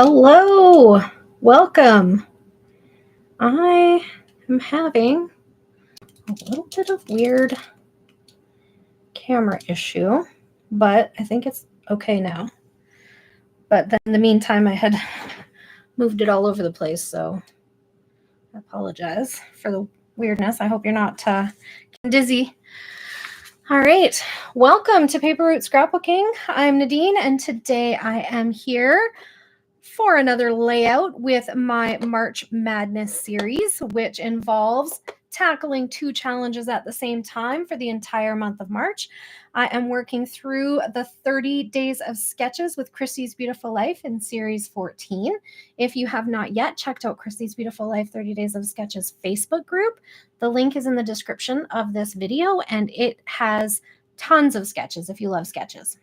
Hello, welcome. I am having a little bit of weird camera issue, but I think it's okay now. But then in the meantime, I had moved it all over the place, so I apologize for the weirdness. I hope you're not dizzy. All right, welcome to Paper Route Scrapbooking. I'm Nadine, and today I am here for another layout with my March Madness series, which involves tackling 2 challenges at the same time for the entire month of March. I am working through the 30 Days of Sketches with Christy's Beautiful Life in Series 14. If you have not yet checked out Christy's Beautiful Life 30 Days of Sketches Facebook group, the link is in the description of this video, and it has tons of sketches if you love sketches.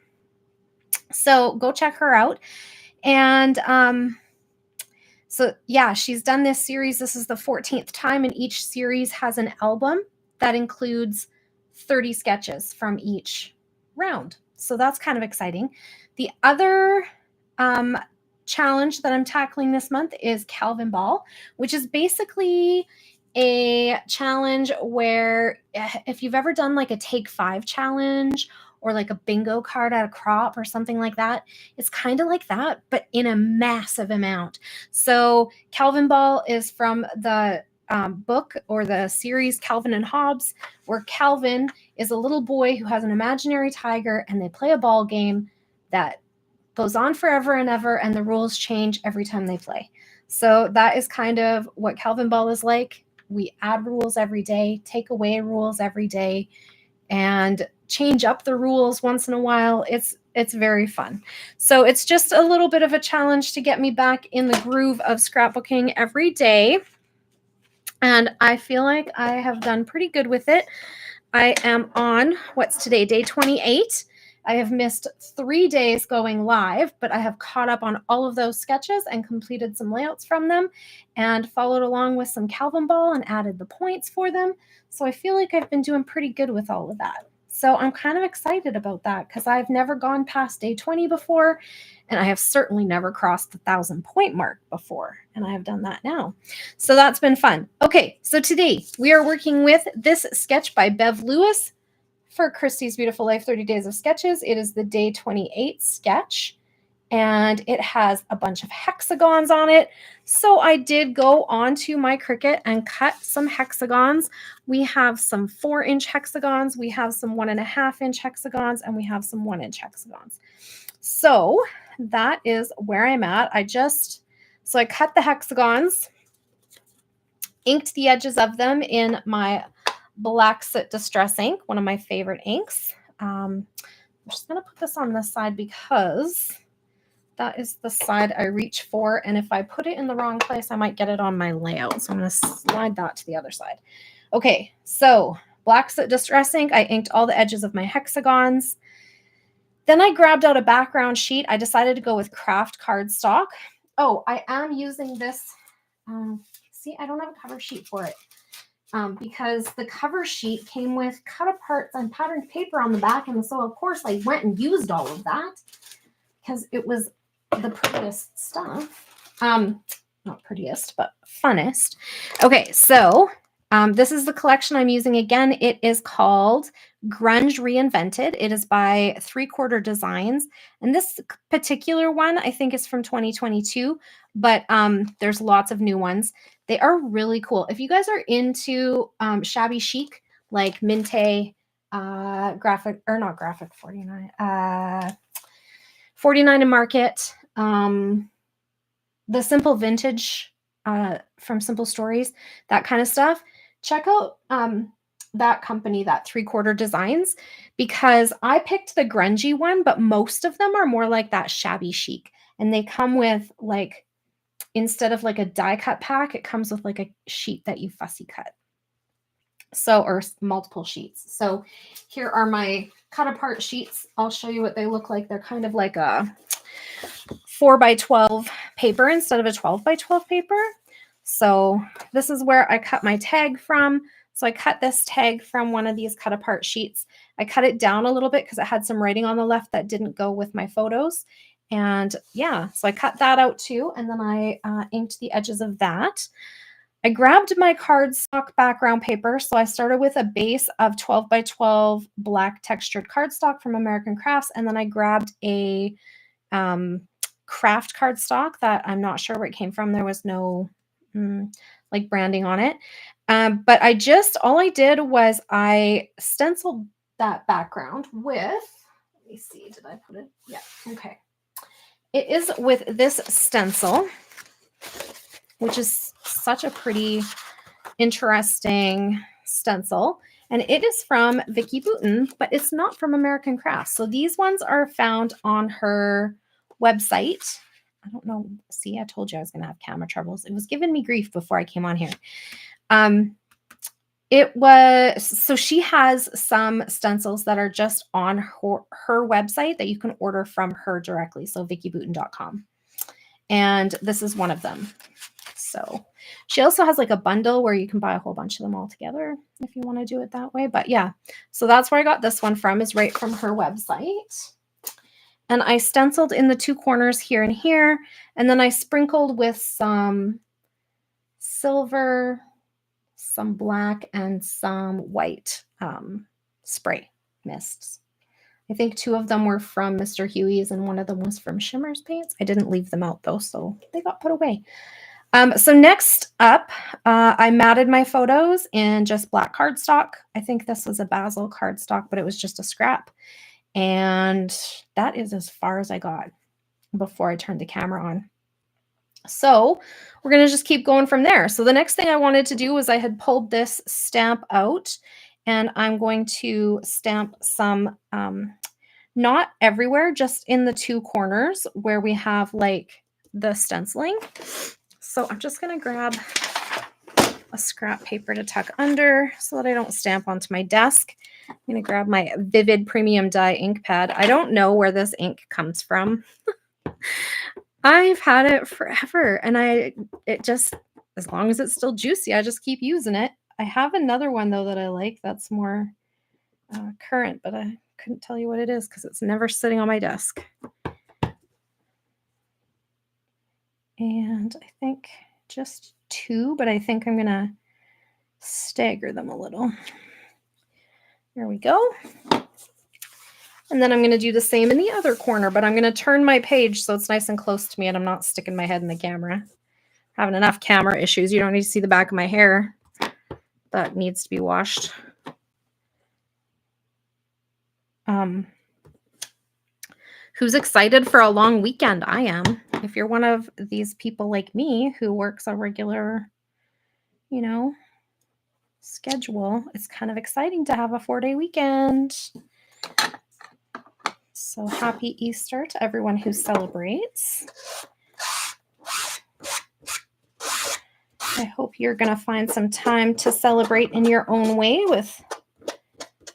So go check her out. And so yeah, she's done this series. This is the 14th time, and each series has an album that includes 30 sketches from each round. So that's kind of exciting. The other challenge that I'm tackling this month is Calvin Ball, which is basically a challenge where if you've ever done like a Take 5 challenge or like a bingo card at a crop or something like that, it's kind of like that, but in a massive amount. So Calvin Ball is from the book or the series Calvin and Hobbes, where Calvin is a little boy who has an imaginary tiger, and they play a ball game that goes on forever and ever, and the rules change every time they play. So that is kind of what Calvin Ball is like. We add rules every day, take away rules every day, and change up the rules once in a while. It's very fun. So it's just a little bit of a challenge to get me back in the groove of scrapbooking every day. And I feel like I have done pretty good with it. I am on, what's today, day 28. I have missed 3 days going live, but I have caught up on all of those sketches and completed some layouts from them and followed along with some Calvin Ball and added the points for them. So I feel like I've been doing pretty good with all of that. So I'm kind of excited about that because I've never gone past day 20 before, and I have certainly never crossed the 1,000 point mark before, and I have done that now. So that's been fun. Okay, so today we are working with this sketch by Bev Lewis for Christy's Beautiful Life 30 Days of Sketches. It is the day 28 sketch, and it has a bunch of hexagons on it. So I did go onto my Cricut and cut some hexagons. We have some 4-inch hexagons, we have some 1.5-inch hexagons, and we have some 1-inch hexagons. So that is where I'm at. So I cut the hexagons, inked the edges of them in my Black Soot Distress ink, one of my favorite inks. I'm just going to put this on this side because that is the side I reach for, and if I put it in the wrong place, I might get it on my layout. So I'm going to slide that to the other side. Okay, so Black Soot Distress ink, I inked all the edges of my hexagons. Then I grabbed out a background sheet. I decided to go with Craft cardstock. Oh, I am using this. See, I don't have a cover sheet for it because the cover sheet came with cut aparts and patterned paper on the back, and so of course I went and used all of that because it was the prettiest stuff. Not prettiest, but funnest. Okay, so this is the collection I'm using again. It is called Grunge Reinvented. It is by 3/4 Designs. And this particular one, I think, is from 2022, but there's lots of new ones. They are really cool. If you guys are into shabby chic, like Minte, Graphic, or not Graphic 49, 49 and Market, the Simple Vintage from Simple Stories, that kind of stuff, check out that company, that 3/4 Designs, because I picked the grungy one, but most of them are more like that shabby chic. And they come with, like, instead of like a die cut pack, it comes with like a sheet that you fussy cut. So, or multiple sheets. So here are my cut apart sheets. I'll show you what they look like. They're kind of like a 4x12 paper instead of a 12x12 paper. So this is where I cut my tag from. So I cut this tag from one of these cut apart sheets. I cut it down a little bit because it had some writing on the left that didn't go with my photos. And yeah, so I cut that out too. And then I inked the edges of that. I grabbed my cardstock background paper. So I started with a base of 12 by 12 black textured cardstock from American Crafts. And then I grabbed a craft cardstock that I'm not sure where it came from. There was no like branding on it. But all I did was I stenciled that background with, let me see, did I put it? Yeah, okay. It is with this stencil, which is such a pretty, interesting stencil. And it is from Vicki Boutin, but it's not from American Crafts. So these ones are found on her website. I don't know. See, I told you I was going to have camera troubles. It was giving me grief before I came on here. So she has some stencils that are just on her website that you can order from her directly. So vickiboutin.com. And this is one of them. So she also has like a bundle where you can buy a whole bunch of them all together if you want to do it that way. But yeah, so that's where I got this one from, is right from her website. And I stenciled in the two corners here and here. And then I sprinkled with some silver, some black, and some white spray mists. I think two of them were from Mr. Huey's and one of them was from Shimmer's Paints. I didn't leave them out though, so they got put away. So next up, I matted my photos in just black cardstock. I think this was a Basil cardstock, but it was just a scrap. And that is as far as I got before I turned the camera on. So we're going to just keep going from there. So the next thing I wanted to do was I had pulled this stamp out, and I'm going to stamp some, not everywhere, just in the two corners where we have like the stenciling. So I'm just going to grab a scrap paper to tuck under so that I don't stamp onto my desk. I'm going to grab my Vivid Premium Dye ink pad. I don't know where this ink comes from. I've had it forever, and it just, as long as it's still juicy, I just keep using it. I have another one though that I like that's more current, but I couldn't tell you what it is because it's never sitting on my desk. And I think just two, but I think I'm going to stagger them a little. There we go. And then I'm going to do the same in the other corner, but I'm going to turn my page so it's nice and close to me and I'm not sticking my head in the camera. Having enough camera issues. You don't need to see the back of my hair. That needs to be washed. Who's excited for a long weekend? I am. If you're one of these people like me who works a regular, schedule, it's kind of exciting to have a 4-day weekend. So happy Easter to everyone who celebrates. I hope you're going to find some time to celebrate in your own way with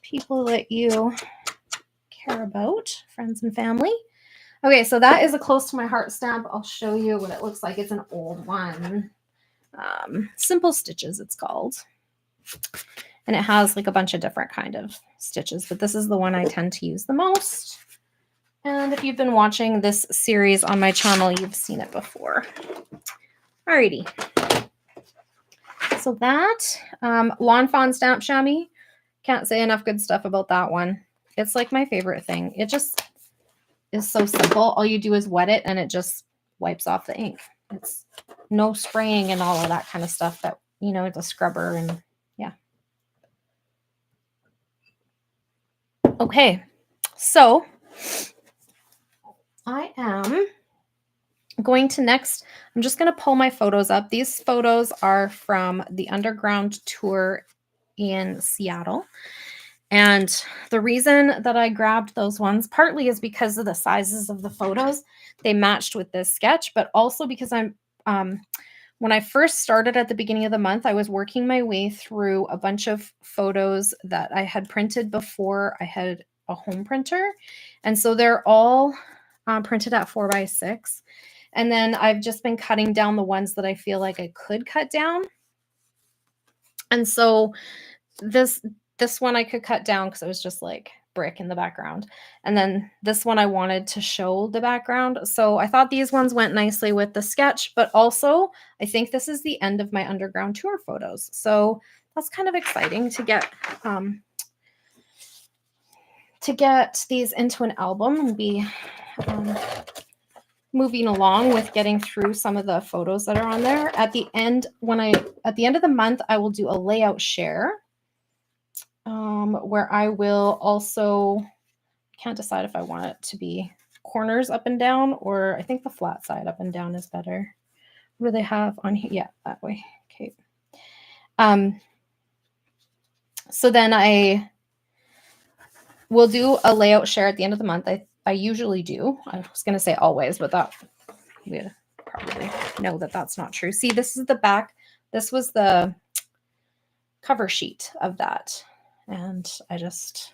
people that you care about, friends and family. Okay, so that is a close to my heart stamp. I'll show you what it looks like. It's an old one. Simple Stitches, it's called. And it has like a bunch of different kind of stitches, but this is the one I tend to use the most. And if you've been watching this series on my channel, you've seen it before. Alrighty. So that Lawn Fawn Stamp Chamois, can't say enough good stuff about that one. It's like my favorite thing. It just is so simple. All you do is wet it and it just wipes off the ink. It's no spraying and all of that kind of stuff that, it's a scrubber and yeah. Okay, so I am going to next, I'm just going to pull my photos up. These photos are from the Underground Tour in Seattle. And the reason that I grabbed those ones partly is because of the sizes of the photos. They matched with this sketch, but also because when I first started at the beginning of the month, I was working my way through a bunch of photos that I had printed before I had a home printer. And so they're all printed at 4x6. And then I've just been cutting down the ones that I feel like I could cut down. And so this one I could cut down because it was just like brick in the background. And then this one I wanted to show the background. So I thought these ones went nicely with the sketch, but also I think this is the end of my underground tour photos. So that's kind of exciting to get these into an album and be moving along with getting through some of the photos that are on there. At the end, at the end of the month, I will do a layout share where I will also, can't decide if I want it to be corners up and down, or I think the flat side up and down is better. What do they have on here? Yeah, that way. Okay. So then I will do a layout share at the end of the month. I usually do. I was going to say always, but that we probably know that that's not true. See, this is the back. This was the cover sheet of that. And I just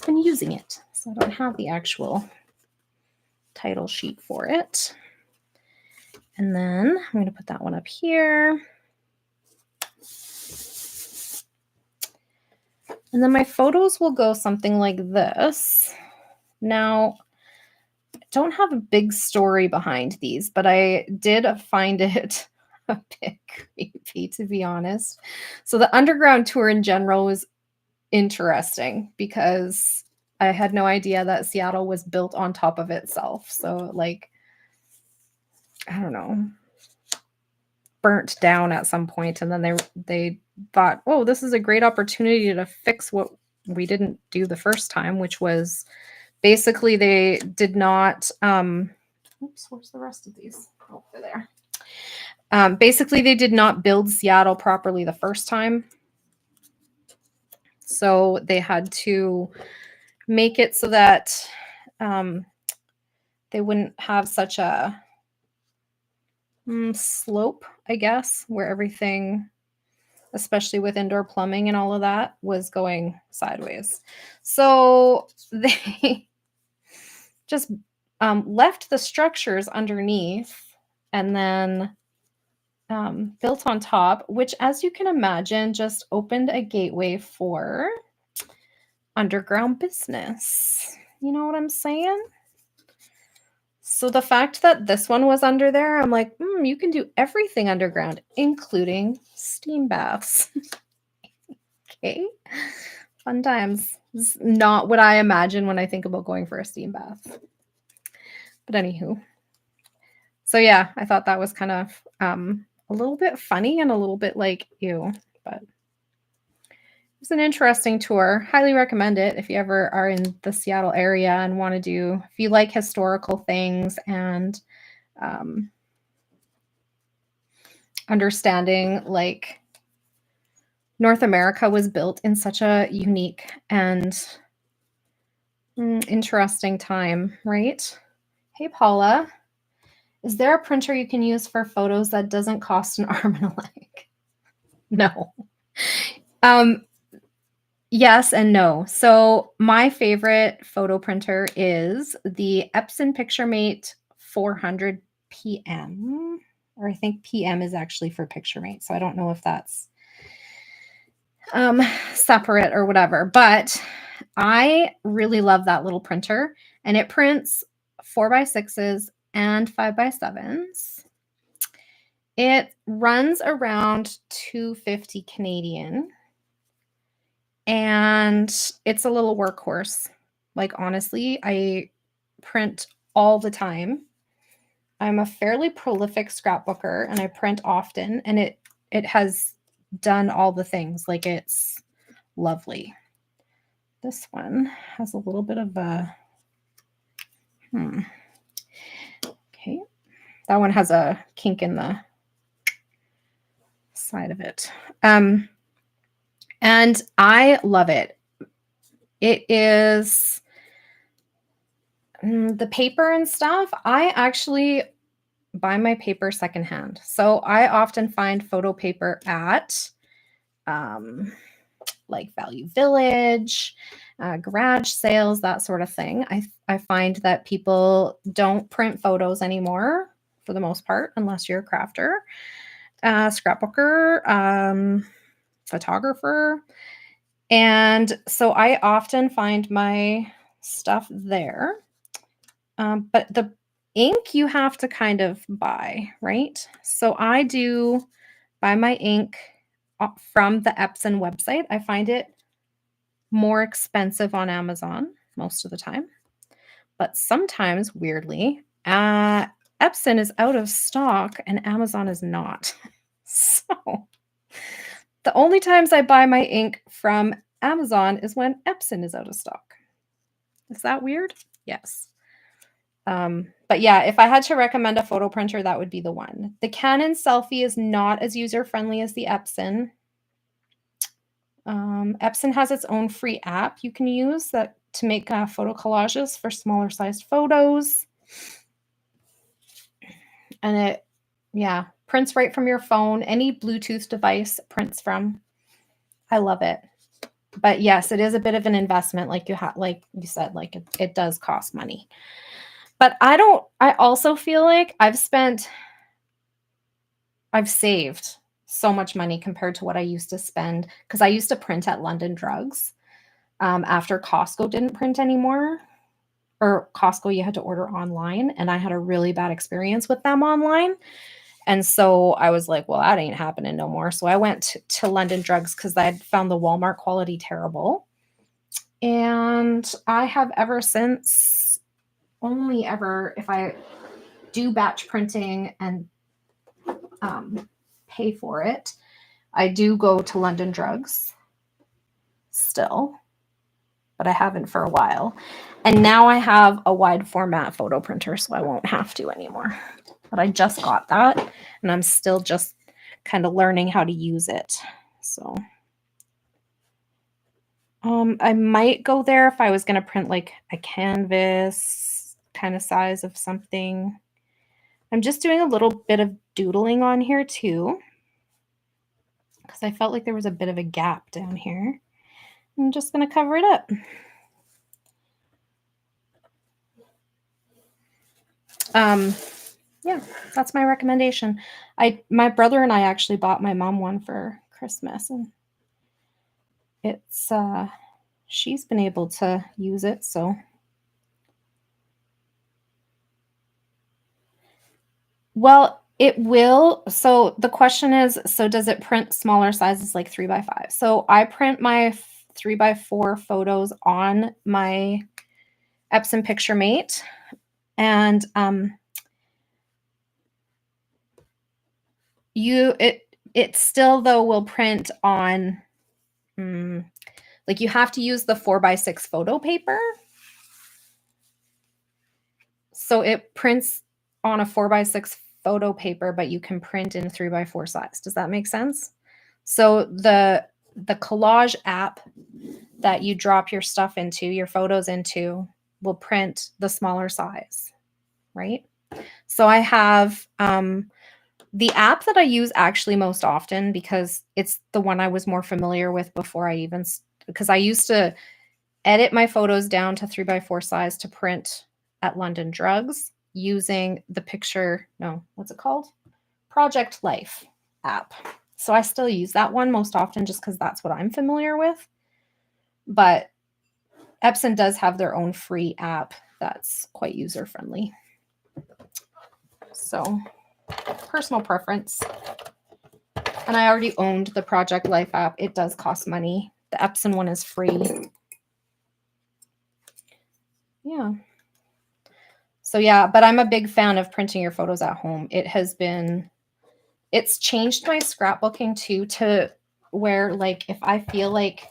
been using it. So I don't have the actual title sheet for it. And then I'm going to put that one up here. And then my photos will go something like this. Now, I don't have a big story behind these, but I did find it a bit creepy, to be honest. So the underground tour in general was interesting because I had no idea that Seattle was built on top of itself. So like, I don't know, burnt down at some point, and then they thought, oh, this is a great opportunity to fix what we didn't do the first time, which was basically they did not oops, where's the rest of these? Oh, they're there. Basically they did not build Seattle properly the first time, so they had to make it so that they wouldn't have such a slope, I guess, where everything, especially with indoor plumbing and all of that, was going sideways. So they just left the structures underneath and then built on top, which, as you can imagine, just opened a gateway for underground business. You know what I'm saying? So the fact that this one was under there, I'm like, you can do everything underground, including steam baths. Okay. Fun times. It's not what I imagine when I think about going for a steam bath. But anywho. So yeah, I thought that was kind of a little bit funny and a little bit like, ew, but it's an interesting tour. Highly recommend it if you ever are in the Seattle area and want to do, if you like historical things and understanding like North America was built in such a unique and interesting time, right? Hey, Paula, is there a printer you can use for photos that doesn't cost an arm and a leg? No. Yes and no. So my favorite photo printer is the Epson PictureMate 400 PM, or I think PM is actually for PictureMate. So I don't know if that's separate or whatever, but I really love that little printer, and it prints 4x6s and 5x7s. It runs around $250 Canadian. And it's a little workhorse. Like, honestly, I print all the time. I'm a fairly prolific scrapbooker and I print often, and it has done all the things. Like, it's lovely. This one has a little bit of a okay. That one has a kink in the side of it. And I love it. It is the paper and stuff. I actually buy my paper secondhand. So I often find photo paper at like Value Village, garage sales, that sort of thing. I find that people don't print photos anymore for the most part, unless you're a crafter, scrapbooker, photographer. And so I often find my stuff there. But the ink you have to kind of buy, right? So I do buy my ink from the Epson website. I find it more expensive on Amazon most of the time. But sometimes, weirdly, Epson is out of stock and Amazon is not. So the only times I buy my ink from Amazon is when Epson is out of stock. Is that weird? Yes. But yeah, if I had to recommend a photo printer, that would be the one. The Canon Selphy is not as user-friendly as the Epson. Epson has its own free app you can use that to make photo collages for smaller sized photos. And it, yeah, prints right from your phone. Any Bluetooth device prints from. I love it. But yes, it is a bit of an investment, like you said, like it does cost money. But I also feel like I've saved so much money compared to what I used to spend, because I used to print at London Drugs after Costco didn't print anymore. Or Costco, you had to order online, and I had a really bad experience with them online. And so I was like, well, that ain't happening no more. So I went to London Drugs because I had found the Walmart quality terrible. And I have ever since only ever, if I do batch printing and pay for it, I do go to London Drugs still, but I haven't for a while. And now I have a wide format photo printer, so I won't have to anymore. But I just got that, and I'm still just kind of learning how to use it. So I might go there if I was going to print like a canvas kind of size of something. I'm just doing a little bit of doodling on here too, because I felt like there was a bit of a gap down here. I'm just going to cover it up. Yeah, that's my recommendation. My brother and I actually bought my mom one for Christmas, and it's she's been able to use it, so. Well, it will. So the question is, so does it print smaller sizes like 3x5? So I print my 3x4 photos on my Epson PictureMate, and it still though will print on like you have to use the 4x6 photo paper. So it prints on a 4x6 photo paper, but you can print in 3x4 size. Does that make sense? So the collage app that you drop your stuff into, your photos into, will print the smaller size, right? So I have the app that I use actually most often, because it's the one I was more familiar with before because I used to edit my photos down to 3x4 size to print at London Drugs using what's it called? Project Life app. So I still use that one most often just because that's what I'm familiar with. But Epson does have their own free app that's quite user-friendly. So personal preference. And I already owned the Project Life app. It does cost money. The Epson one is free. Yeah. So yeah, but I'm a big fan of printing your photos at home. It's changed my scrapbooking too, to where like if I feel like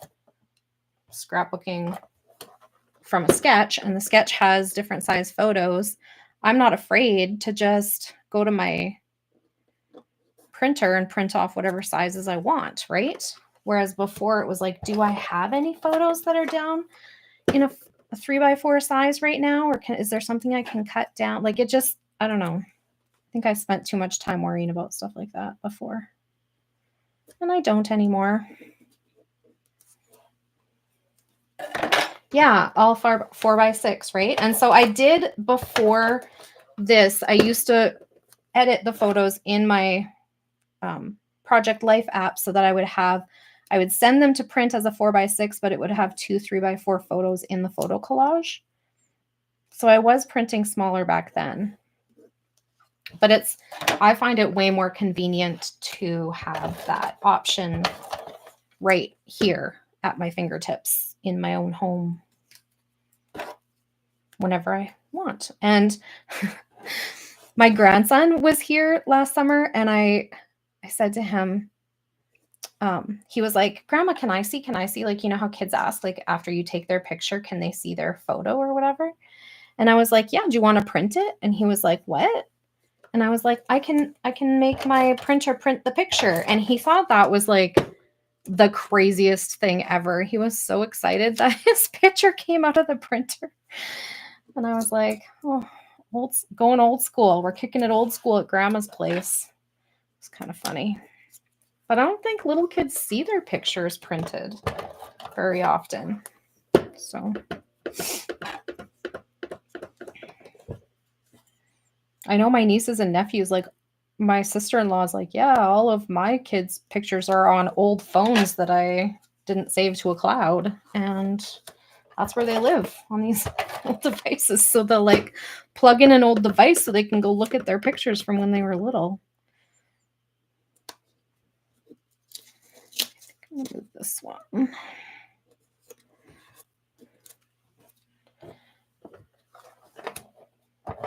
scrapbooking from a sketch and the sketch has different size photos, I'm not afraid to just go to my printer and print off whatever sizes I want, right? Whereas before it was like, do I have any photos that are down in a 3x4 size right now? Or is there something I can cut down? Like it just, I don't know. I think I spent too much time worrying about stuff like that before. And I don't anymore. Yeah, all 4x6, right? And so I did before this, I used to edit the photos in my Project Life app so that I would have I would send them to print as a 4x6, but it would have 2 3x4 photos in the photo collage. So I was printing smaller back then. But I find it way more convenient to have that option right here at my fingertips in my own home whenever I want. And my grandson was here last summer, and I said to him, he was like, Grandma, can I see? Like, you know how kids ask, like, after you take their picture, can they see their photo or whatever? And I was like, yeah, do you want to print it? And he was like, what? And I was like, I can make my printer print the picture. And he thought that was like the craziest thing ever. He was so excited that his picture came out of the printer. And I was like, oh, going old school. We're kicking it old school at Grandma's place. It's kind of funny. But I don't think little kids see their pictures printed very often. So I know my nieces and nephews, like my sister-in-law is like, yeah, all of my kids' pictures are on old phones that I didn't save to a cloud. And that's where they live, on these old devices. So they'll like plug in an old device so they can go look at their pictures from when they were little. I think I'm gonna move this one.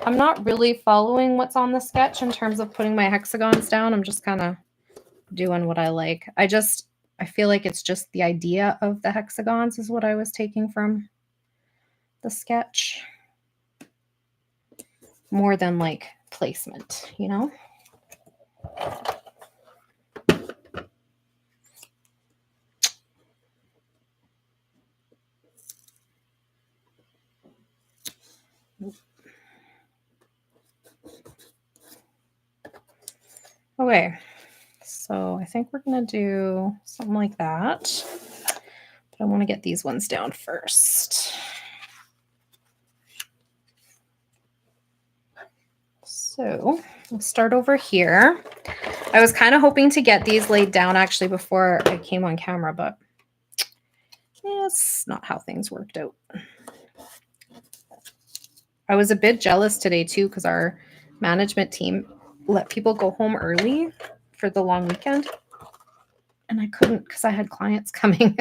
I'm not really following what's on the sketch in terms of putting my hexagons down. I'm just kind of doing what I like. I feel like it's just the idea of the hexagons is what I was taking from the sketch more than like placement, you know? Okay, so I think we're gonna do something like that, but I want to get these ones down first. So we'll start over here. I was kind of hoping to get these laid down actually before I came on camera, but it's not how things worked out. I was a bit jealous today too because our management team let people go home early for the long weekend. And I couldn't because I had clients coming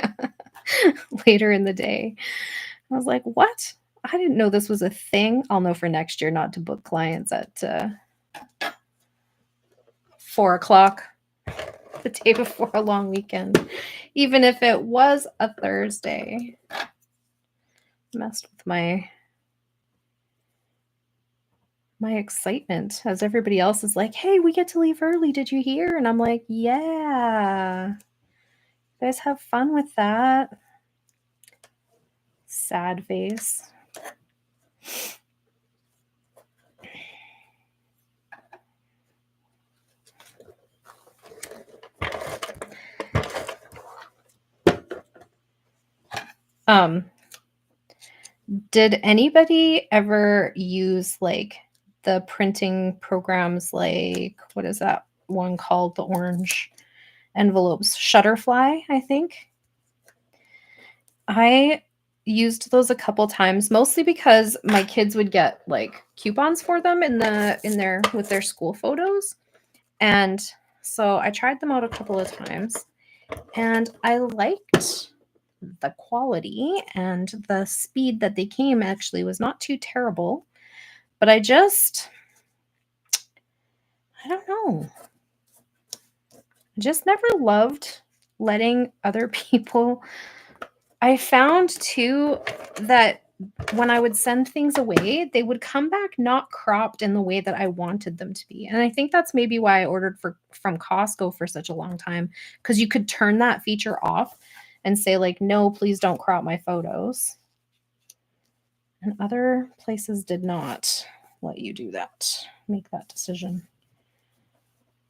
later in the day. I was like, what? I didn't know this was a thing. I'll know for next year not to book clients at 4 o'clock the day before a long weekend, even if it was a Thursday. Messed with my excitement as everybody else is like, hey, we get to leave early. Did you hear? And I'm like, yeah. You guys have fun with that. Sad face. Did anybody ever use like the printing programs like, what is that one called? The orange envelopes, Shutterfly, I think. I used those a couple times, mostly because my kids would get like coupons for them with their school photos. And so I tried them out a couple of times and I liked the quality, and the speed that they came actually was not too terrible. But I don't know. I just never loved letting other people. I found too that when I would send things away, they would come back not cropped in the way that I wanted them to be. And I think that's maybe why I ordered from Costco for such a long time, because you could turn that feature off and say like, no, please don't crop my photos. And other places did not let you do that, make that decision.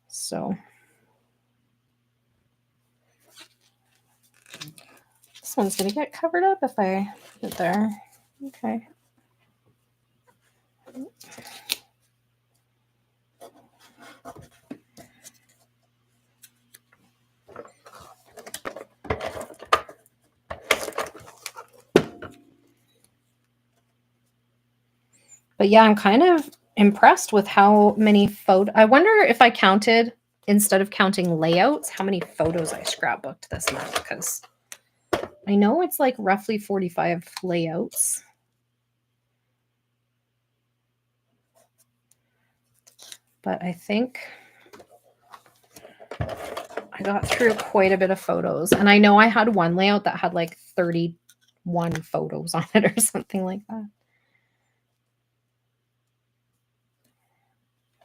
So this one's going to get covered up if I put it there. Okay. But yeah, I'm kind of impressed with how many photos. I wonder if I counted, instead of counting layouts, how many photos I scrapbooked this month, because I know it's like roughly 45 layouts. But I think I got through quite a bit of photos. And I know I had one layout that had like 31 photos on it or something like that.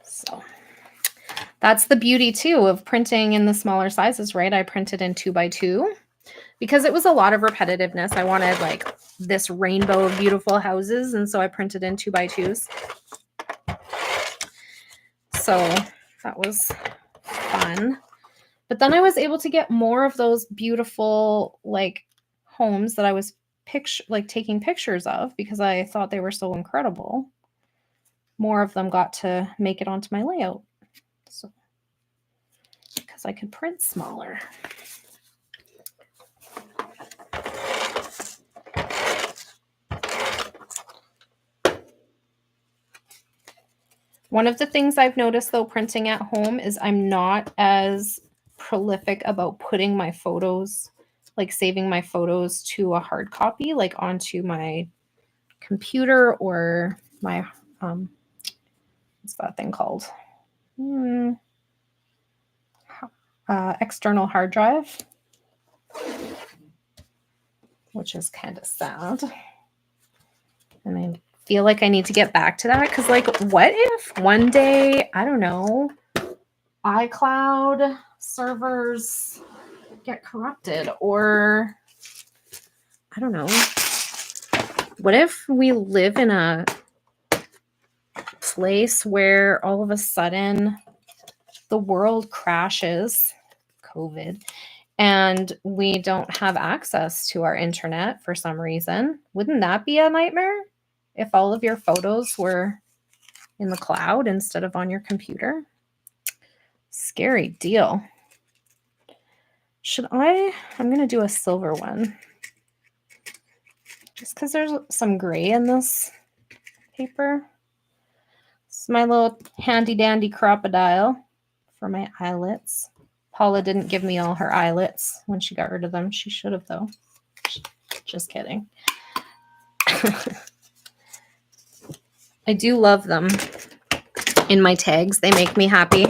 So that's the beauty too of printing in the smaller sizes, right? I printed in 2x2 because it was a lot of repetitiveness. I wanted like this rainbow of beautiful houses. And so I printed in 2x2s. So that was fun. But then I was able to get more of those beautiful like homes that I was taking pictures of because I thought they were so incredible. More of them got to make it onto my layout. So because I could print smaller. One of the things I've noticed though printing at home is I'm not as prolific about putting my photos, like saving my photos to a hard copy, like onto my computer or my what's that thing called? External hard drive, which is kind of sad. And I feel like I need to get back to that because, like, what if one day, I don't know, iCloud servers get corrupted, or I don't know, what if we live in a place where all of a sudden the world crashes, COVID, and we don't have access to our internet for some reason? Wouldn't that be a nightmare if all of your photos were in the cloud instead of on your computer? Scary deal. I'm going to do a silver one just because there's some gray in this paper. It's my little handy dandy crocodile for my eyelets. Paula didn't give me all her eyelets when she got rid of them. She should have, though. Just kidding. I do love them in my tags. They make me happy.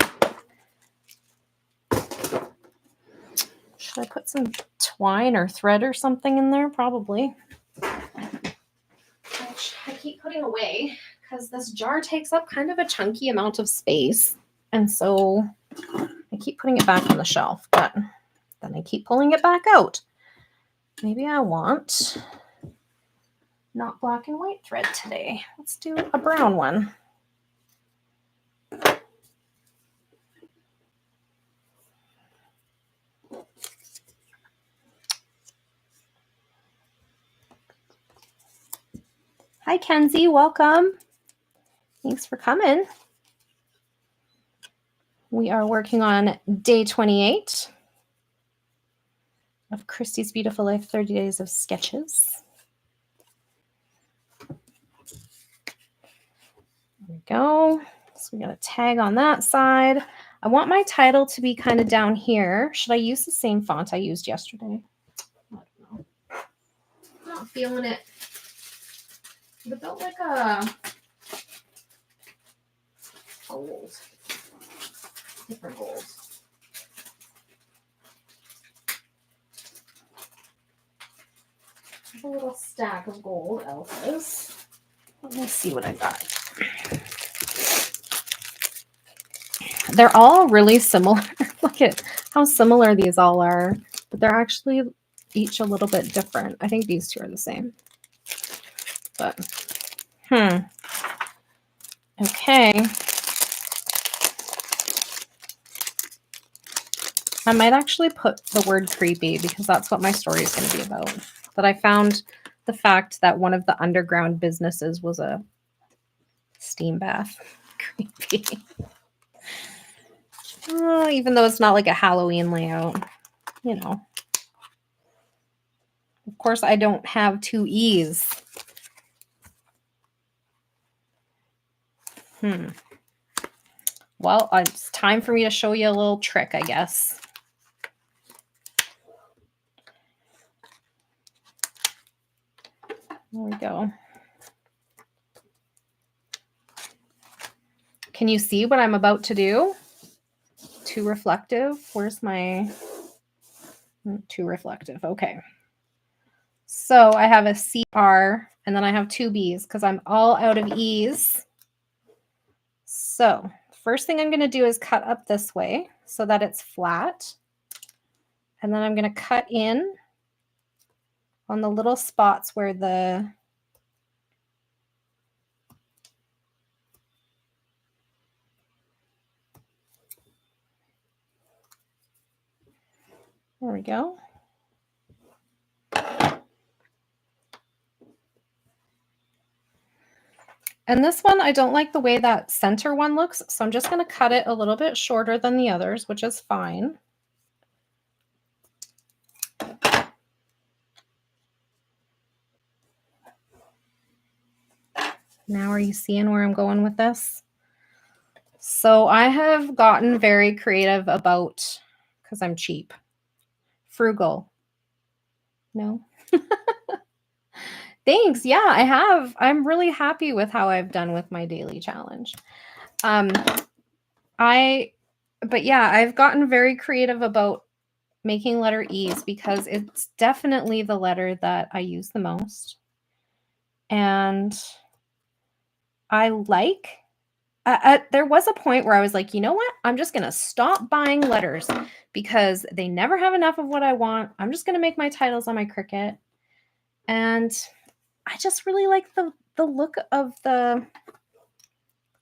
Should I put some twine or thread or something in there? Probably. Which I keep putting away because this jar takes up kind of a chunky amount of space. And so I keep putting it back on the shelf, but then I keep pulling it back out. Maybe I want not black and white thread today. Let's do a brown one. Hi, Kenzie. Welcome. Thanks for coming. We are working on day 28 of Christy's Beautiful Life 30 Days of Sketches. There we go. So we got a tag on that side. I want my title to be kind of down here. Should I use the same font I used yesterday? I don't know. I'm not feeling it. It felt like a gold. Different gold. A little stack of gold elfes. Let me see what I got. They're all really similar. Look at how similar these all are, but they're actually each a little bit different. I think these two are the same. But, okay. I might actually put the word creepy because that's what my story is going to be about. That I found the fact that one of the underground businesses was a steam bath. Creepy. Oh, even though it's not like a Halloween layout, you know. Of course, I don't have two E's. Well, it's time for me to show you a little trick, I guess. There we go. Can you see what I'm about to do? Too reflective. Where's my... Too reflective. Okay. So I have a CR and then I have two Bs because I'm all out of E's. So first thing I'm going to do is cut up this way so that it's flat. And then I'm going to cut in on the little spots where the there we go. And this one, I don't like the way that center one looks, so I'm just going to cut it a little bit shorter than the others, which is fine. Now are you seeing where I'm going with this? So I have gotten very creative about, because I'm cheap, frugal. No? Thanks. Yeah, I have. I'm really happy with how I've done with my daily challenge. But yeah, I've gotten very creative about making letter E's because it's definitely the letter that I use the most. And I like, there was a point where I was like, you know what? I'm just going to stop buying letters because they never have enough of what I want. I'm just going to make my titles on my Cricut. And I just really like the look of the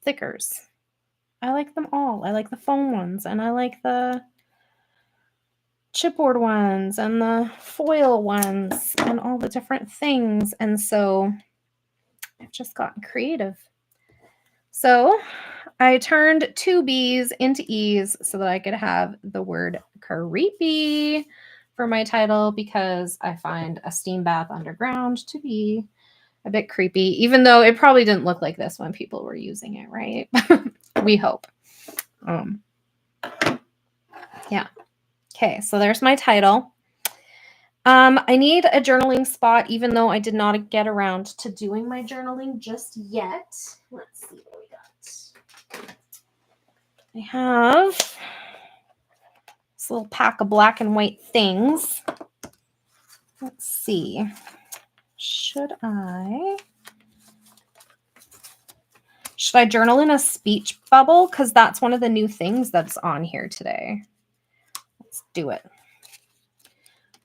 thickers. I like them all. I like the foam ones and I like the chipboard ones and the foil ones and all the different things. And so I've just gotten creative. So I turned two B's into E's so that I could have the word creepy for my title because I find a steam bath underground to be a bit creepy, even though it probably didn't look like this when people were using it, right? We hope. Yeah. Okay, so there's my title. I need a journaling spot, even though I did not get around to doing my journaling just yet. Let's see what we got. I have this little pack of black and white things. Let's see. Should I journal in a speech bubble? Because that's one of the new things that's on here today. Let's do it.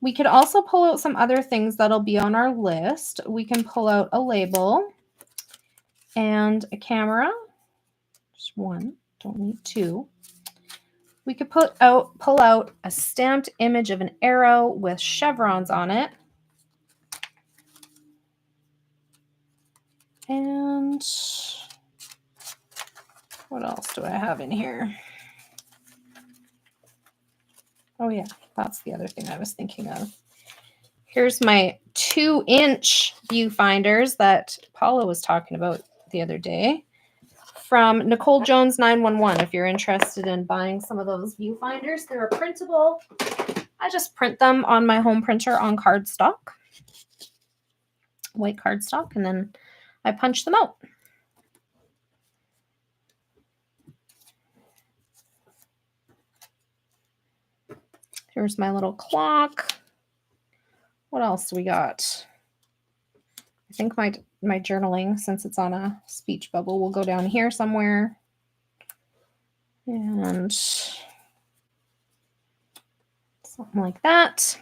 We could also pull out some other things that'll be on our list. We can pull out a label and a camera. Just one, don't need two. We could pull out a stamped image of an arrow with chevrons on it. And what else do I have in here? Oh yeah, that's the other thing I was thinking of. Here's my 2-inch viewfinders that Paula was talking about the other day from Nicole Jones 911. If you're interested in buying some of those viewfinders, they're printable. I just print them on my home printer on cardstock, white cardstock, and then I punch them out. Here's my little clock. What else do we got? I think my journaling, since it's on a speech bubble, will go down here somewhere. And something like that.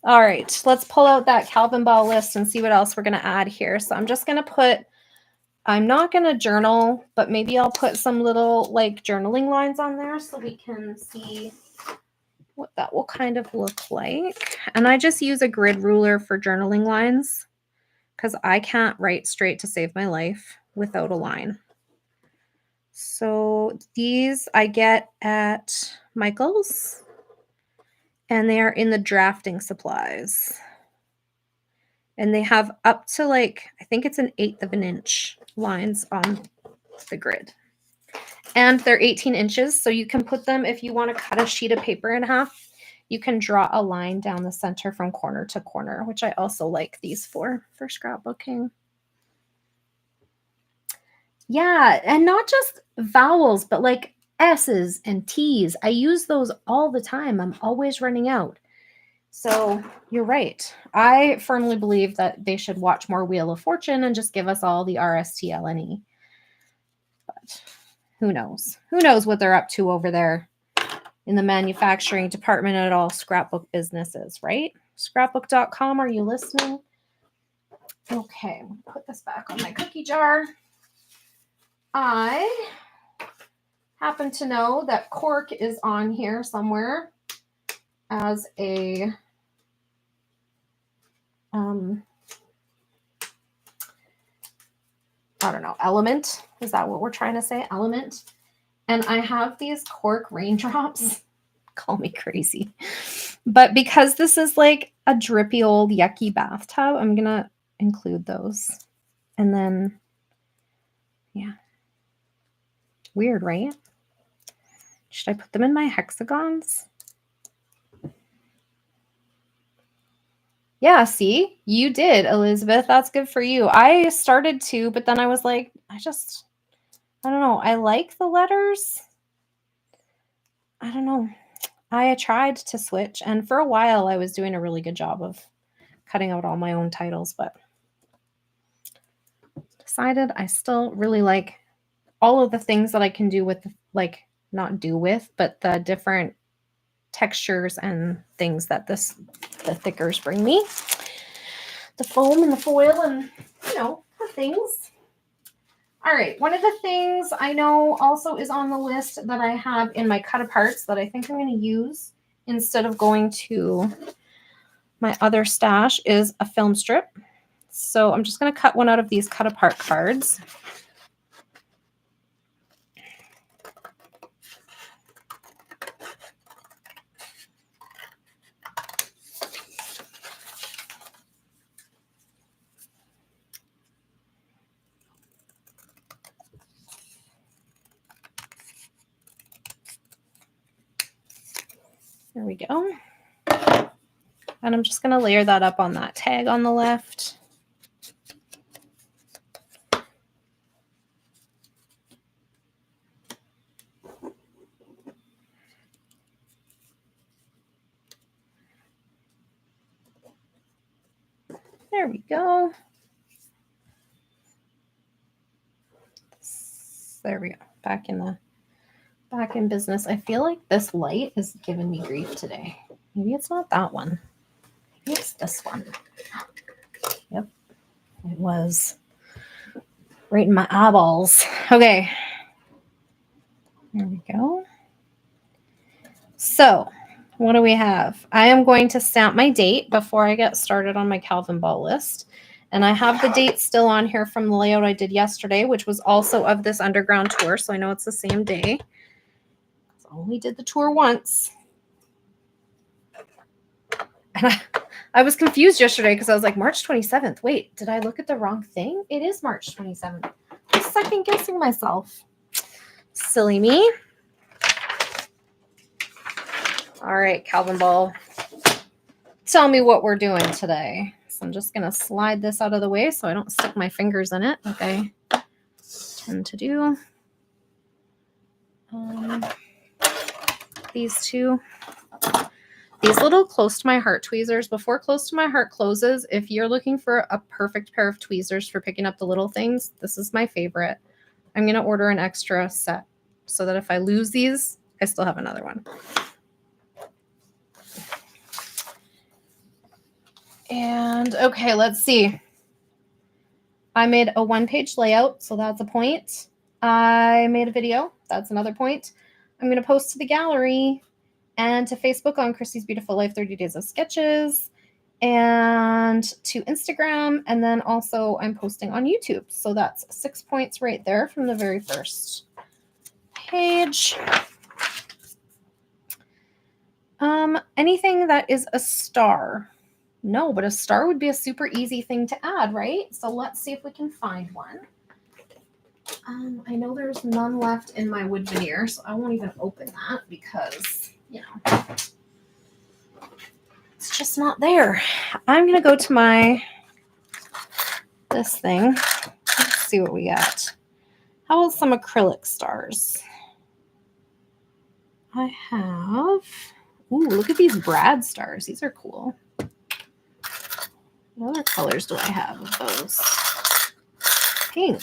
All right, let's pull out that Calvin Ball list and see what else we're going to add here. So I'm just going to put, I'm not going to journal, but maybe I'll put some little like journaling lines on there so we can see what that will kind of look like. And I just use a grid ruler for journaling lines because I can't write straight to save my life without a line. So these I get at Michael's and they are in the drafting supplies. And they have up to like, I think it's 1/8 of an inch lines on the grid. And they're 18 inches, so you can put them, if you want to cut a sheet of paper in half, you can draw a line down the center from corner to corner, which I also like these for scrapbooking. Yeah, and not just vowels, but like S's and T's. I use those all the time. I'm always running out. So you're right. I firmly believe that they should watch more Wheel of Fortune and just give us all the RSTLNE. But who knows? Who knows what they're up to over there in the manufacturing department at all scrapbook businesses, right? Scrapbook.com, are you listening? Okay, put this back on my cookie jar. I happen to know that cork is on here somewhere as a I don't know, element. Is that what we're trying to say? Element. And I have these cork raindrops. Call me crazy. But because this is like a drippy old yucky bathtub, I'm going to include those. And then, yeah. Weird, right? Should I put them in my hexagons? Yeah, see? You did, Elizabeth. That's good for you. I started to, but then I was like, I don't know. I like the letters. I don't know. I tried to switch, and for a while I was doing a really good job of cutting out all my own titles, but decided I still really like all of the things that I can do with, like, not do with, but the different textures and things that the thickers bring me. The foam and the foil and, the things. All right, one of the things I know also is on the list that I have in my cut aparts that I think I'm going to use instead of going to my other stash is a film strip. So I'm just going to cut one out of these cut apart cards. There we go. And I'm just going to layer that up on that tag on the left. There we go. There we go. Back in business. I feel like this light is giving me grief today. Maybe it's not that one. Maybe it's this one. Yep. It was right in my eyeballs. Okay. There we go. So, what do we have? I am going to stamp my date before I get started on my Calvin Ball list. And I have the date still on here from the layout I did yesterday, which was also of this underground tour. So I know it's the same day. I only did the tour once. And I was confused yesterday because I was like, March 27th. Wait, did I look at the wrong thing? It is March 27th. I'm second guessing myself. Silly me. All right, Calvin Ball. Tell me what we're doing today. So I'm just going to slide this out of the way so I don't stick my fingers in it like I tend to do. These two. These little close to my heart tweezers. Before close to my heart closes, if you're looking for a perfect pair of tweezers for picking up the little things, this is my favorite. I'm going to order an extra set so that if I lose these, I still have another one. And okay, let's see. I made a one-page layout, so that's a point. I made a video. That's another point. I'm going to post to the gallery and to Facebook on Chrissy's Beautiful Life 30 Days of Sketches and to Instagram. And then also I'm posting on YouTube. So that's 6 points right there from the very first page. Anything that is a star. No, but a star would be a super easy thing to add, right? So let's see if we can find one. I know there's none left in my wood veneer, so I won't even open that because, you know, it's just not there. I'm going to go to this thing. Let's see what we got. How about some acrylic stars? I have, ooh, look at these Brad stars. These are cool. What other colors do I have of those? Pink.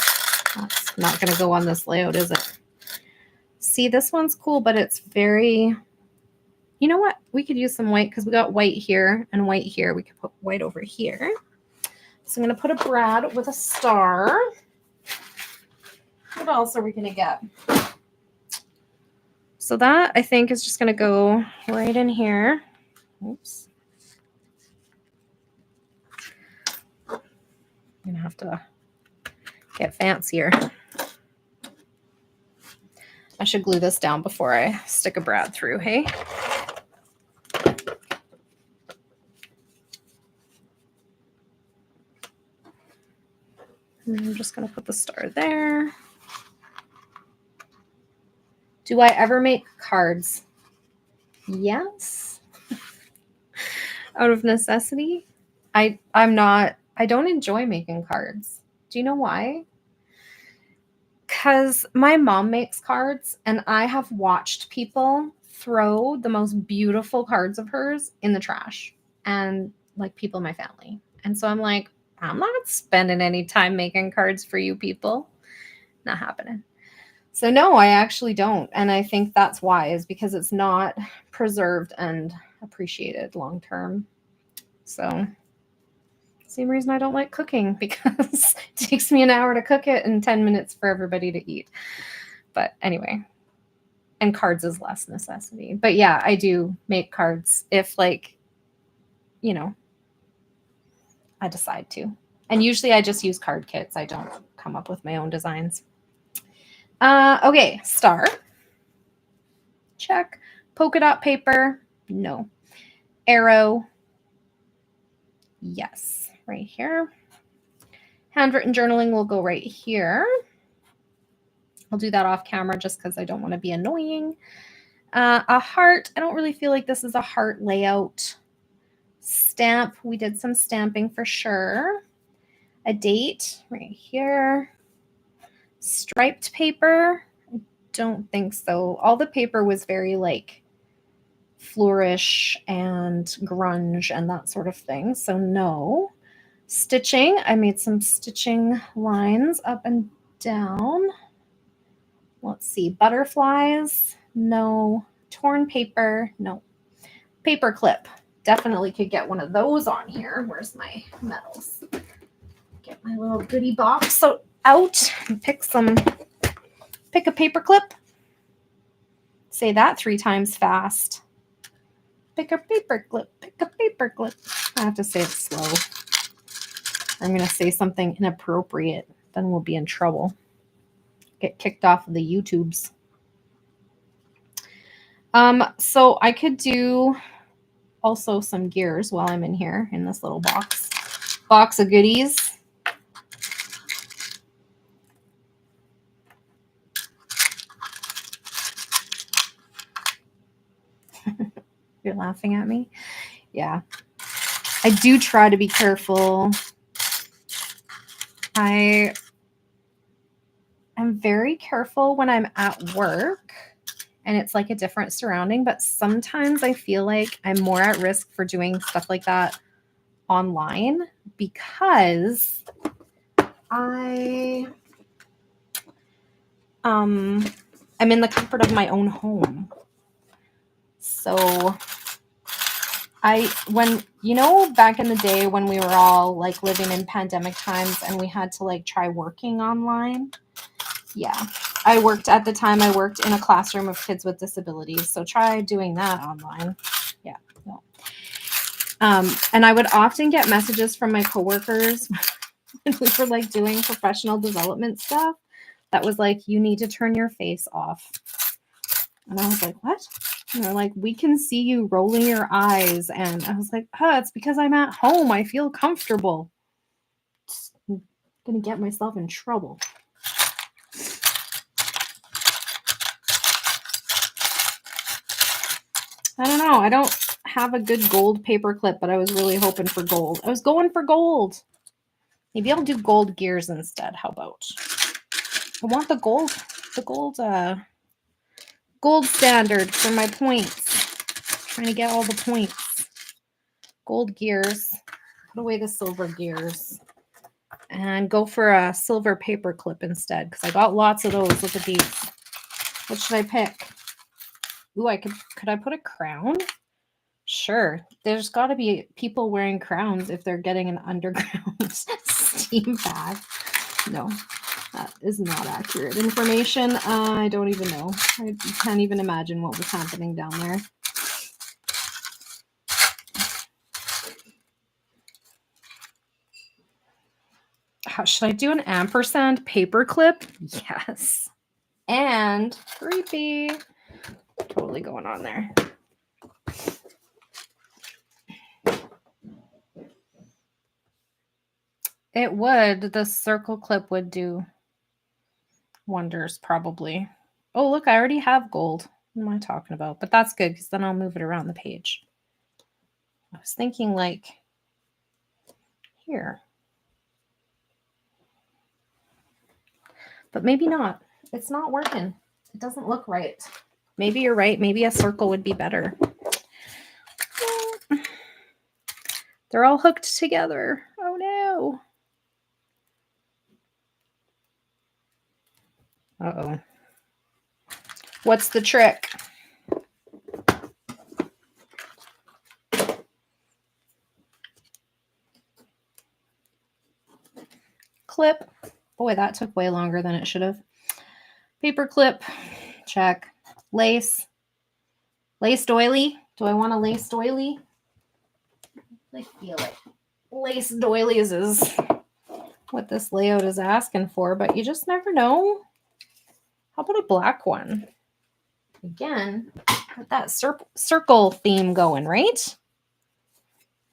That's not going to go on this layout, is it? See, this one's cool, but it's very, you know what? We could use some white because we got white here and white here. We could put white over here. So I'm going to put a Brad with a star. What else are we going to get? So that, I think, is just going to go right in here. Oops. I'm going to have to get fancier. I should glue this down before I stick a Brad through, hey? And I'm just going to put the star there. Do I ever make cards? Yes. Out of necessity. I don't enjoy making cards. Do you know why? Because my mom makes cards and I have watched people throw the most beautiful cards of hers in the trash, and like people in my family. And so I'm like, I'm not spending any time making cards for you people. Not happening. So no, I actually don't. And I think that's why, is because it's not preserved and appreciated long term. So same reason I don't like cooking, because it takes me an hour to cook it and 10 minutes for everybody to eat. But anyway, and cards is less necessity. But yeah, I do make cards if, like, you know, I decide to. And usually I just use card kits. I don't come up with my own designs. Okay, star. Check. Polka dot paper. No. Arrow. Yes, right here. Handwritten journaling will go right here. I'll do that off camera just because I don't want to be annoying. A heart. I don't really feel like this is a heart layout. Stamp. We did some stamping for sure. A date right here. Striped paper. I don't think so. All the paper was very like flourish and grunge and that sort of thing. So no. Stitching. I made some stitching lines up and down. Let's see. Butterflies. No. Torn paper. No. Paper clip. Definitely could get one of those on here. Where's my metals? Get my little goodie box out and pick a paper clip. Say that 3 times fast. Pick a paper clip. Pick a paper clip. I have to say it slow. I'm going to say something inappropriate. Then we'll be in trouble. Get kicked off of the YouTubes. So I could do also some gears while I'm in here in this little box of goodies. You're laughing at me? Yeah. I do try to be careful. I am very careful when I'm at work and it's like a different surrounding, but sometimes I feel like I'm more at risk for doing stuff like that online because I'm in the comfort of my own home. So back in the day when we were all like living in pandemic times and we had to like try working online. Yeah. I worked in a classroom of kids with disabilities. So try doing that online. Yeah. No. And I would often get messages from my coworkers when we were like doing professional development stuff that was like, you need to turn your face off. And I was like, what? And they're like, we can see you rolling your eyes. And I was like, it's because I'm at home. I feel comfortable. I'm going to get myself in trouble. I don't know. I don't have a good gold paper clip, but I was really hoping for gold. I was going for gold. Maybe I'll do gold gears instead. How about? I want the gold gold standard for my points. Trying to get all the points. Gold gears. Put away the silver gears. And go for a silver paper clip instead, because I got lots of those. Look at these. What should I pick? Ooh, could I put a crown? Sure. There's got to be people wearing crowns if they're getting an underground steam bath. No, that is not accurate information. I don't even know. I can't even imagine what was happening down there. Should I do an ampersand paperclip? Yes. And creepy. Totally going on there. It would. The circle clip would do wonders, probably. Oh, look, I already have gold. What am I talking about? But that's good, because then I'll move it around the page. I was thinking like here. But maybe not. It's not working. It doesn't look right. Maybe you're right. Maybe a circle would be better. They're all hooked together. Oh no. Uh-oh. What's the trick? Clip. Boy, that took way longer than it should have. Paper clip. Check. Lace. Lace doily. Do I want a lace doily? I feel it. Lace doilies is what this layout is asking for, but you just never know. How about a black one? Again, got that circle theme going, right?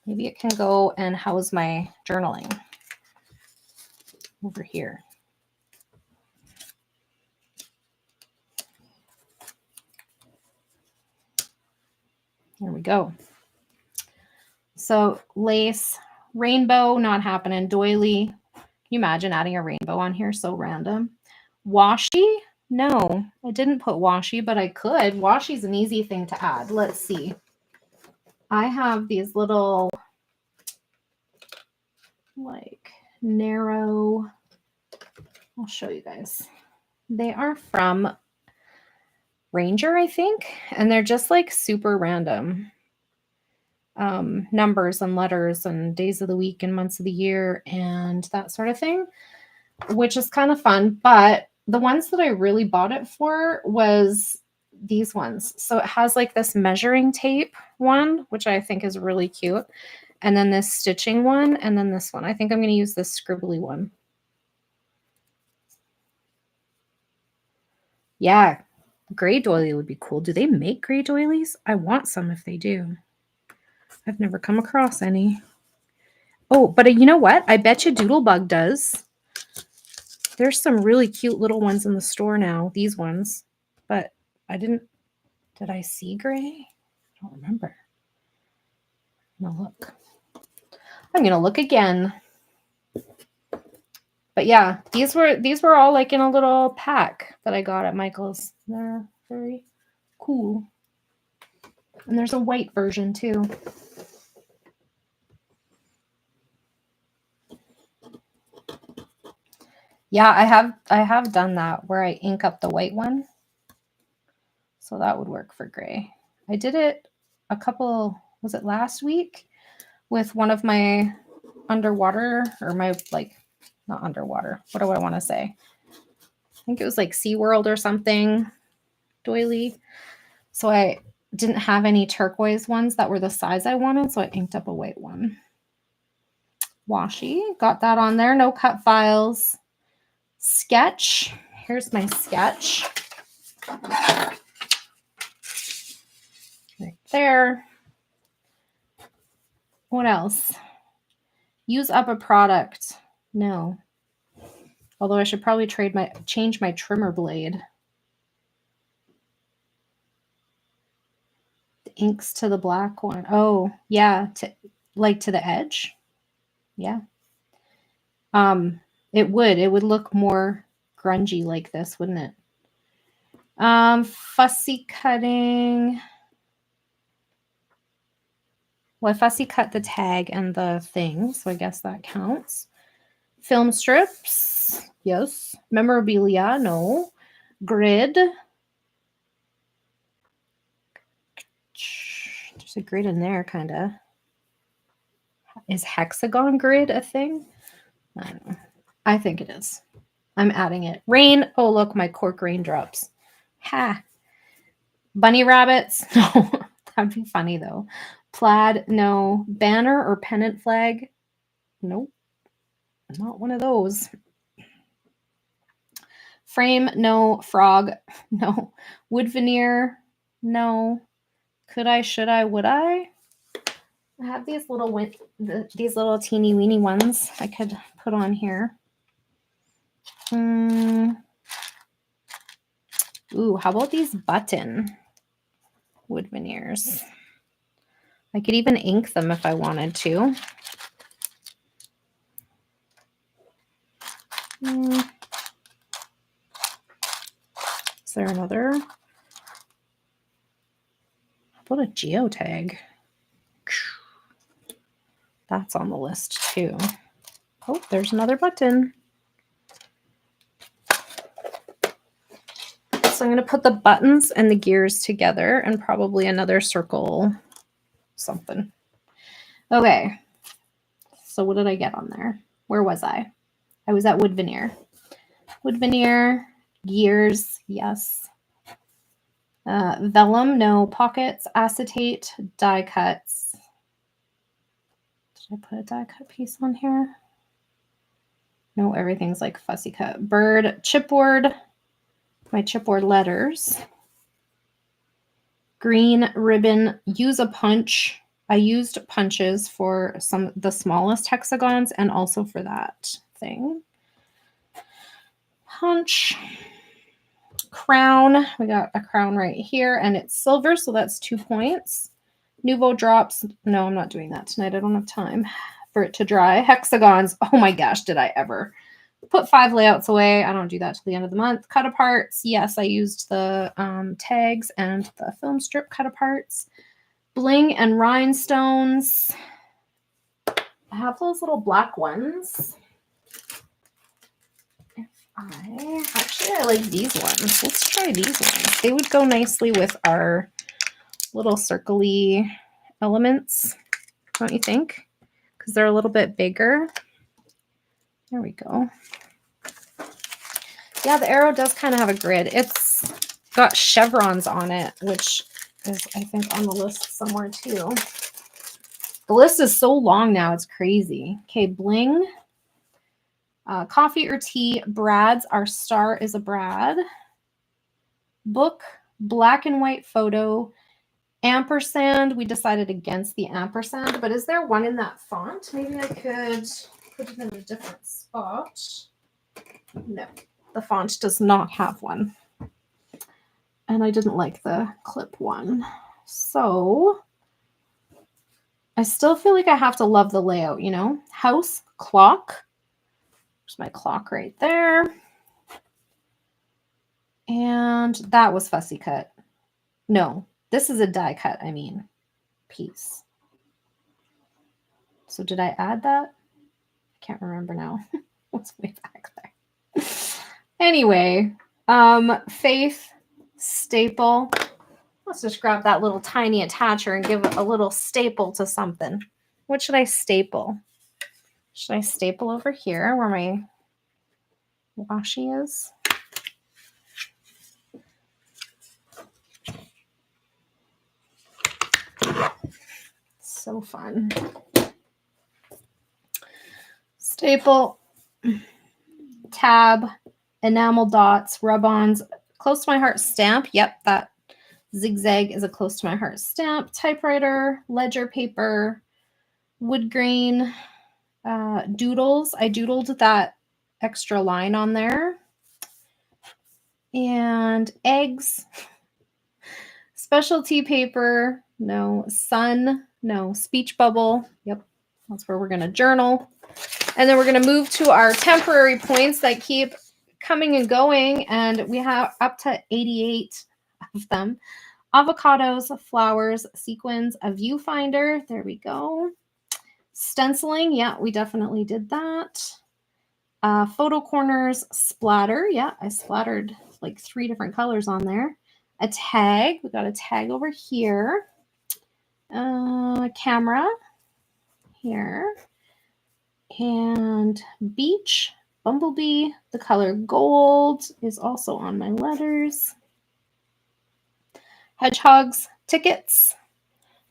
Maybe it can go and house my journaling over here. There we go. So lace, rainbow, not happening. Doily. Can you imagine adding a rainbow on here? So random. Washi? No, I didn't put washi, but I could. Washi's an easy thing to add. Let's see. I have these little like narrow, I'll show you guys. They are from Ranger, I think, and they're just like super random numbers and letters and days of the week and months of the year and that sort of thing, which is kind of fun. But the ones that I really bought it for was these ones. So it has like this measuring tape one, which I think is really cute, and then this stitching one, and then this one. I think I'm going to use this scribbly one. Yeah, gray doily would be cool. Do they make gray doilies? I want some if they do. I've never come across any. Oh, but you know what? I bet you Doodlebug does. There's some really cute little ones in the store now, these ones. But did I see gray? I don't remember. I'm gonna look again. But yeah, these were all like in a little pack that I got at Michael's. They're very cool. And there's a white version too. Yeah, I have done that where I ink up the white one. So that would work for gray. I did it was it last week with one of my underwater, or my not underwater. What do I want to say? I think it was like SeaWorld or something doily. So I didn't have any turquoise ones that were the size I wanted, so I inked up a white one. Washi, got that on there. No cut files. Sketch. Here's my sketch. Right there. What else? Use up a product. No. Although I should probably change my trimmer blade. inks to the black one. Oh, yeah, to the edge. Yeah. It would look more grungy like this, wouldn't it? Fussy cutting. Well, I fussy cut the tag and the thing, so I guess that counts. Film strips, yes. Memorabilia, no. Grid. There's a grid in there, kind of. Is hexagon grid a thing? I don't know. I think it is. I'm adding it. Rain. Oh, look, my cork raindrops. Ha. Bunny rabbits. No, that'd be funny, though. Plaid. No. Banner or pennant flag. Nope. Not one of those. Frame. No. Frog. No. Wood veneer. No. Could I, should I, would I? I have these little teeny weeny ones I could put on here. Ooh, how about these button wood veneers? I could even ink them if I wanted to. Is there another? How about a geotag? That's on the list too. Oh, there's another button. So I'm going to put the buttons and the gears together and probably another circle something. Okay. So what did I get on there? Where was I? I was at wood veneer. Wood veneer, gears, yes. Vellum, no. Pockets, acetate, die cuts. Did I put a die cut piece on here? No, everything's like fussy cut. Bird, chipboard, my chipboard letters. Green ribbon, use a punch. I used punches for the smallest hexagons and also for that thing. Punch. Crown. We got a crown right here and it's silver, so that's 2 points. Nuvo drops. No, I'm not doing that tonight. I don't have time for it to dry. Hexagons. Oh my gosh, did I ever. Put 5 layouts away. I don't do that till the end of the month. Cut aparts. Yes, I used the tags and the film strip cut aparts. Bling and rhinestones. I have those little black ones. I like these ones. Let's try these ones. They would go nicely with our little circly elements, don't you think? Because they're a little bit bigger. There we go. Yeah, the arrow does kind of have a grid. It's got chevrons on it, which is, I think, on the list somewhere too. The list is so long now, it's crazy. Okay, bling. Coffee or tea, Brad's. Our star is a Brad. Book, black and white photo. Ampersand, we decided against the ampersand, but is there one in that font? Maybe I could put it in a different spot. No, the font does not have one. And I didn't like the clip one. So I still feel like I have to love the layout, you know? House, clock. There's my clock right there. And that was fussy cut. No, this is a die cut, I mean, piece. So did I add that? I can't remember now. What's way back there? Anyway, Faith, staple. Let's just grab that little tiny attacher and give a little staple to something. What should I staple? Should I staple over here where my washi is? So fun. Staple, tab, enamel dots, rub-ons, close to my heart stamp. Yep, that zigzag is a close to my heart stamp. Typewriter, ledger paper, wood grain, doodles. I doodled that extra line on there. And eggs, specialty paper, No. Sun, no. Speech bubble, yep. That's where we're going to journal. And then we're going to move to our temporary points that keep coming and going. And we have up to 88 of them. Avocados, flowers, sequins, a viewfinder. There we go. Stenciling. Yeah, we definitely did that. Photo corners, splatter. Yeah, I splattered like 3 different colors on there. A tag. We got a tag over here. Camera here. And beach, bumblebee. The color gold is also on my letters. Hedgehogs, tickets.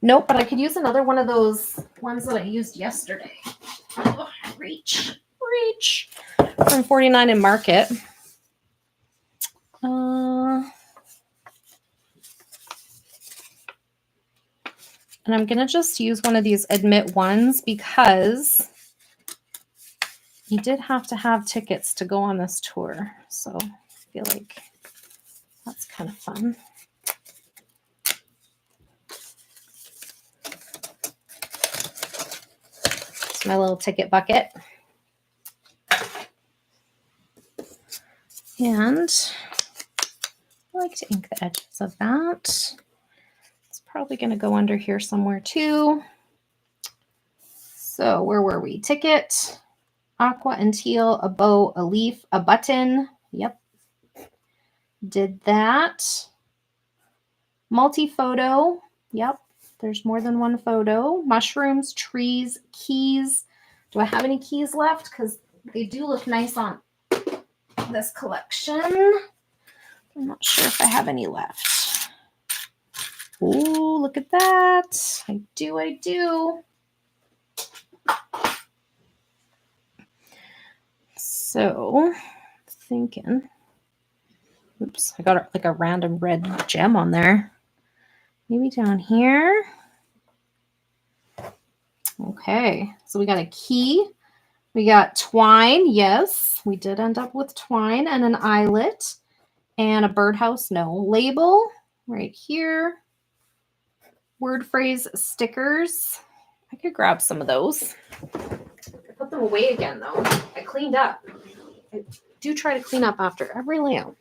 Nope, but I could use another one of those ones that I used yesterday. Oh, reach. From 49 in Market. And I'm going to just use one of these admit ones because you did have to have tickets to go on this tour. So I feel like that's kind of fun. It's my little ticket bucket. And I like to ink the edges of that. It's probably going to go under here somewhere too. So where were we? Ticket, aqua and teal, a bow, a leaf, a button. Yep. Did that. Multi-photo. Yep. There's more than one photo. Mushrooms, trees, keys. Do I have any keys left? Because they do look nice on this collection. I'm not sure if I have any left. Oh, look at that. I do. So, thinking. Oops, I got like a random red gem on there. Maybe down here. Okay, so we got a key. We got twine. Yes, we did end up with twine and an eyelet. And a birdhouse. No. Label right here. Word phrase stickers. I could grab some of those. I put them away again, though. I cleaned up. I do try to clean up after every layout.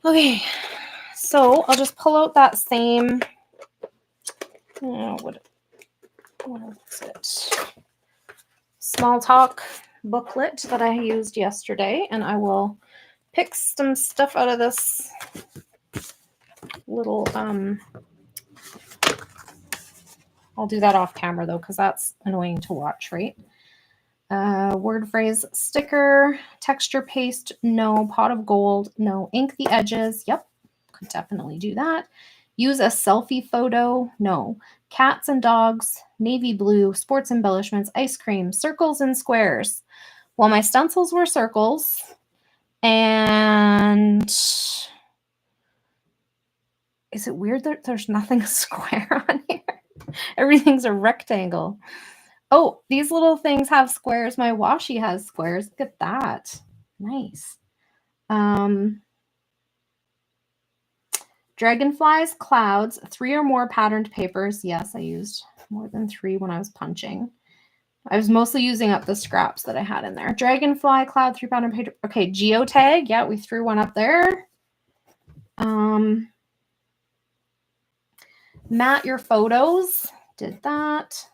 Okay, so I'll just pull out that same, what is it? Small talk booklet that I used yesterday, and I will pick some stuff out of this little, I'll do that off camera though, because that's annoying to watch, right? Word phrase sticker, texture paste, no. Pot of gold, no. Ink the edges, yep, could definitely do that. Use a selfie photo, no. Cats and dogs, navy blue, sports embellishments, ice cream, circles and squares. Well, my stencils were circles, and is it weird that there's nothing square on here? Everything's a rectangle. Oh, these little things have squares. My washi has squares. Look at that. Nice. Dragonflies, clouds, 3 or more patterned papers. Yes, I used more than 3 when I was punching. I was mostly using up the scraps that I had in there. Dragonfly, cloud, 3 patterned paper. Okay, geotag. Yeah, we threw one up there. Mat your photos. Did that.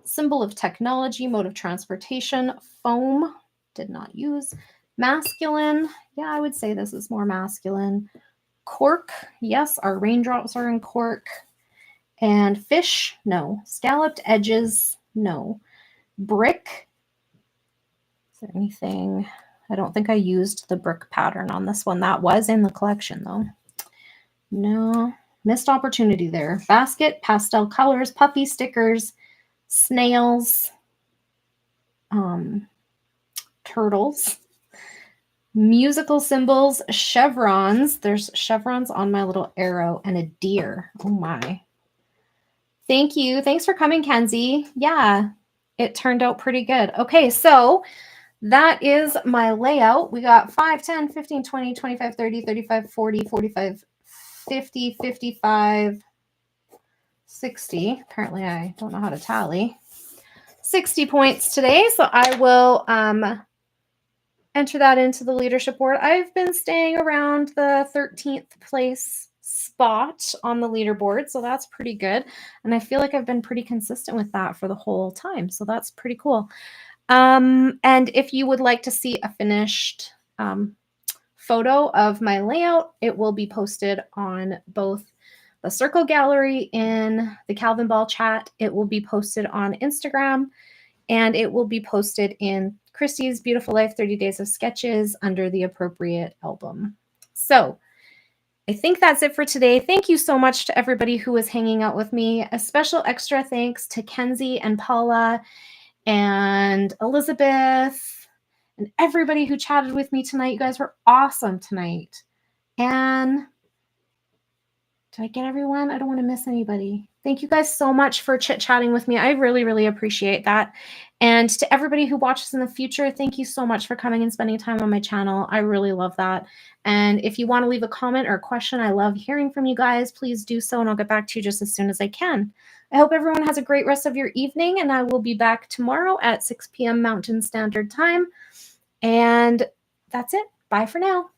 Symbol of technology, mode of transportation, foam, did not use. Masculine, yeah, I would say this is more masculine. Cork, yes, our raindrops are in cork. And fish, no. Scalloped edges, no. Brick, is there anything? I don't think I used the brick pattern on this one. That was in the collection though. No, missed opportunity there. Basket, pastel colors, puffy stickers, snails, turtles, musical symbols, chevrons. There's chevrons on my little arrow, and a deer. Oh my. Thank you. Thanks for coming, Kenzie. Yeah, it turned out pretty good. Okay, so that is my layout. We got 5, 10, 15, 20, 25, 30, 35, 40, 45, 50, 55, 60. Apparently, I don't know how to tally. 60 points today, so I will enter that into the leadership board. I've been staying around the 13th place spot on the leaderboard, so that's pretty good. And I feel like I've been pretty consistent with that for the whole time, so that's pretty cool. And if you would like to see a finished photo of my layout, it will be posted on both the Circle Gallery in the Calvin Ball chat. It will be posted on Instagram, and it will be posted in Christy's Beautiful Life 30 Days of Sketches under the appropriate album. So I think that's it for today. Thank you so much to everybody who was hanging out with me. A special extra thanks to Kenzie and Paula and Elizabeth and everybody who chatted with me tonight. You guys were awesome tonight. And did I get everyone? I don't want to miss anybody. Thank you guys so much for chit-chatting with me. I really, really appreciate that. And to everybody who watches in the future, thank you so much for coming and spending time on my channel. I really love that. And if you want to leave a comment or a question, I love hearing from you guys. Please do so, and I'll get back to you just as soon as I can. I hope everyone has a great rest of your evening, and I will be back tomorrow at 6 p.m. Mountain Standard Time. And that's it. Bye for now.